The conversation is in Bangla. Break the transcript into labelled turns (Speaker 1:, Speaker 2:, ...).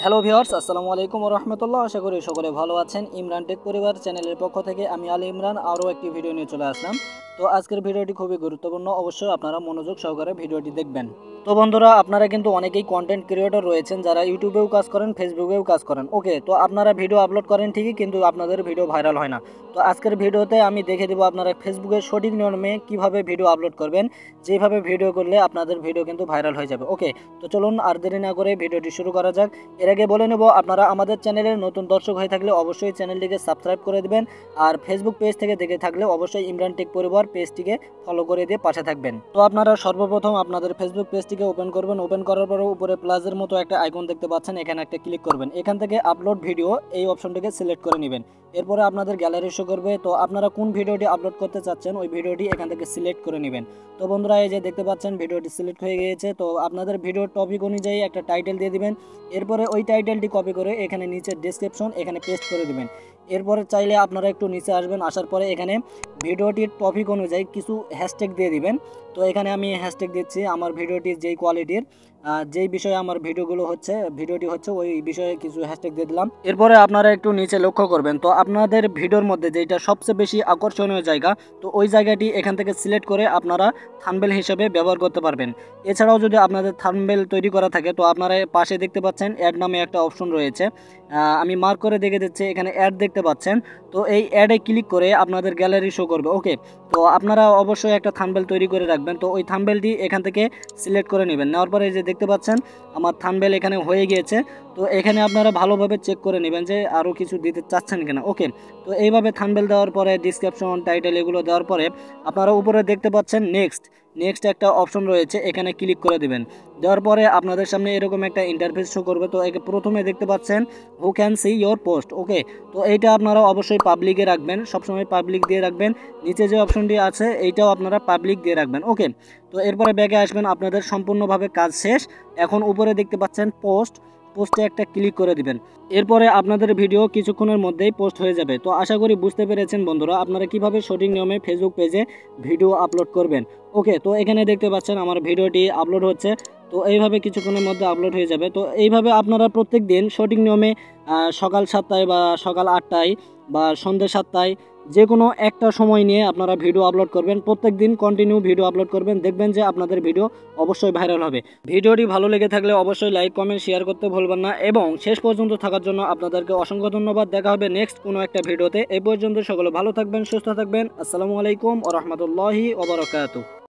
Speaker 1: হ্যালো ভিউয়ার্স, আসসালামু আলাইকুম ওয়া রাহমাতুল্লাহ। আশা করি সকলে ভালো আছেন। ইমরান টেক পরিবার চ্যানেলের পক্ষ থেকে আমি আলী ইমরান আরও একটি ভিডিও নিয়ে চলে আসলাম। তো আজকের ভিডিওটি খুবই গুরুত্বপূর্ণ, অবশ্যই আপনারা মনোযোগ সহকারে ভিডিওটি দেখবেন। তো বন্ধুরা, আপনারা কিন্তু অনেকেই কন্টেন্ট ক্রিয়েটর রয়েছেন যারা ইউটিউবেও কাজ করেন, ফেসবুকেও কাজ করেন। ওকে, তো আপনারা ভিডিও আপলোড করেন ঠিকই, কিন্তু আপনাদের ভিডিও ভাইরাল হয় না। তো আজকের ভিডিওতে আমি দেখে দেবো আপনারা ফেসবুকের সঠিক নিয়মে কিভাবে ভিডিও আপলোড করবেন, যেভাবে ভিডিও করলে আপনাদের ভিডিও কিন্তু ভাইরাল হয়ে যাবে। ওকে, তো চলুন আর দেরি না করে ভিডিওটি শুরু করা যাক। এর আগে বলে নেব, আপনারা আমাদের চ্যানেলের নতুন দর্শক হয়ে থাকলে অবশ্যই চ্যানেলটিকে সাবস্ক্রাইব করে দেবেন, আর ফেসবুক পেজ থেকে দেখে থাকলে অবশ্যই ইমরান টেক পরিবার পেজটিকে ফলো করে দিয়ে পাশে থাকবেন। তো আপনারা সর্বপ্রথম আপনাদের ফেসবুক পেজটিকে ওপেন করবেন। ওপেন করার পরে উপরে প্লাসের মতো একটা আইকন দেখতে পাচ্ছেন, এখানে একটা ক্লিক করবেন। এখান থেকে আপলোড ভিডিও এই অপশনটিকে সিলেক্ট করে নেবেন। এরপরে আপনাদের গ্যালারি শো করবে। তো আপনারা কোন ভিডিওটি আপলোড করতে চাচ্ছেন ওই ভিডিওটি এখান থেকে সিলেক্ট করে নেবেন। তো বন্ধুরা, এই যে দেখতে পাচ্ছেন ভিডিওটি সিলেক্ট হয়ে গিয়েছে। তো আপনাদের ভিডিওর টপিক অনুযায়ী একটা টাইটেল দিয়ে দিবেন। এরপরে ওই টাইটেলটি কপি করে এখানে নিচে ডেসক্রিপশন এখানে পেস্ট করে দিবেন। এরপরে চাইলে আপনারা একটু নিচে আসবেন, আসার পরে এখানে ভিডিওটির টপিক অনুযায়ী কিছু হ্যাশট্যাগ দিয়ে দিবেন। তো এখানে আমি হ্যাশট্যাগ দিচ্ছি আমার ভিডিওটির যেই কোয়ালিটির, যেই বিষয়ে আমার ভিডিওটি হচ্ছে ওই বিষয়ে কিছু হ্যাশট্যাগ দিয়ে দিলাম। এরপরে আপনারা একটু নিচে লক্ষ্য করবেন, তো আপনাদের ভিডিওর মধ্যে যেটা সবচেয়ে বেশি আকর্ষণীয় জায়গা, তো ওই জায়গাটি এখান থেকে সিলেক্ট করে আপনারা থাম্বনেল হিসেবে ব্যবহার করতে পারবেন। এছাড়াও যদি আপনাদের থাম্বনেল তৈরি করা থাকে, তো আপনারা পাশে দেখতে পাচ্ছেন অ্যাড নামে একটা অপশন রয়েছে, আমি মার্ক করে দেখে দিচ্ছি, এখানে অ্যাড দেখতে পাচ্ছেন। তো এই অ্যাডে ক্লিক করে আপনাদের গ্যালারি শো করবে। ওকে, তো আপনারা অবশ্যই একটা থাম্বনেল তৈরি করে রাখবেন। তো ওই থাম্বনেলটি এখান থেকে সিলেক্ট করে নেবেন। নেওয়ার পরে যে দেখতে পাচ্ছেন আমার থাম্বনেল এখানে হয়ে গিয়েছে। তো এখানে আপনারা ভালোভাবে চেক করে নেবেন যে আরও কিছু দিতে চাচ্ছেন কিনা। ওকে, তো এইভাবে থাম্বনেল দেওয়ার পরে ডিসক্রিপশন, টাইটেল এগুলো দেওয়ার পরে আপনারা উপরে দেখতে পাচ্ছেন নেক্সট একটা অপশন রয়েছে, এখানে ক্লিক করে দিবেন। দেওয়ার পরে আপনাদের সামনে এরকম একটা ইন্টারফেস শো করবে। তো প্রথমে দেখতে পাচ্ছেন who can see your post. Okay, তো এইটা আপনারা অবশ্যই পাবলিকে রাখবেন, সবসময় পাবলিক দিয়ে রাখবেন। নিচে যে অপশনটি আছে এইটাও আপনারা পাবলিক দিয়ে রাখবেন। ওকে, তো এরপরে ব্যাগে আসবেন, আপনাদের সম্পূর্ণভাবে কাজ শেষ। এখন উপরে দেখতে পাচ্ছেন পোস্টে একটা ক্লিক করে দিবেন। এরপরে আপনাদের ভিডিও কিছুক্ষণের মধ্যেই পোস্ট হয়ে যাবে। তো আশা করি বুঝতে পেরেছেন বন্ধুরা, আপনারা কিভাবে সঠিক নিয়মে ফেসবুক পেজে ভিডিও আপলোড করবেন। ওকে, তো এখানে দেখতে পাচ্ছেন আমার ভিডিওটি আপলোড হচ্ছে। তো এইভাবে কিছুক্ষণের মধ্যে আপলোড হয়ে যাবে। তো এইভাবে আপনারা প্রত্যেক দিন সঠিক নিয়মে সকাল 7টায় বা সকাল 8টায় বা সন্ধ্যে 7টায় যে কোনো একটা সময় নিয়ে আপনারা ভিডিও আপলোড করবেন। প্রত্যেক দিন কন্টিনিউ ভিডিও আপলোড করবেন, দেখবেন যে আপনাদের ভিডিও অবশ্যই ভাইরাল হবে। ভিডিওটি ভালো লেগে থাকলে অবশ্যই লাইক, কমেন্ট, শেয়ার করতে ভুলবেন না, এবং শেষ পর্যন্ত থাকার জন্য আপনাদেরকে অসংখ্য ধন্যবাদ। দেখা হবে নেক্সট কোনো একটা ভিডিওতে। এই পর্যন্ত সকলে ভালো থাকবেন, সুস্থ থাকবেন। আসসালামু আলাইকুম ওয়া রাহমাতুল্লাহি ওয়া বারাকাতুহু।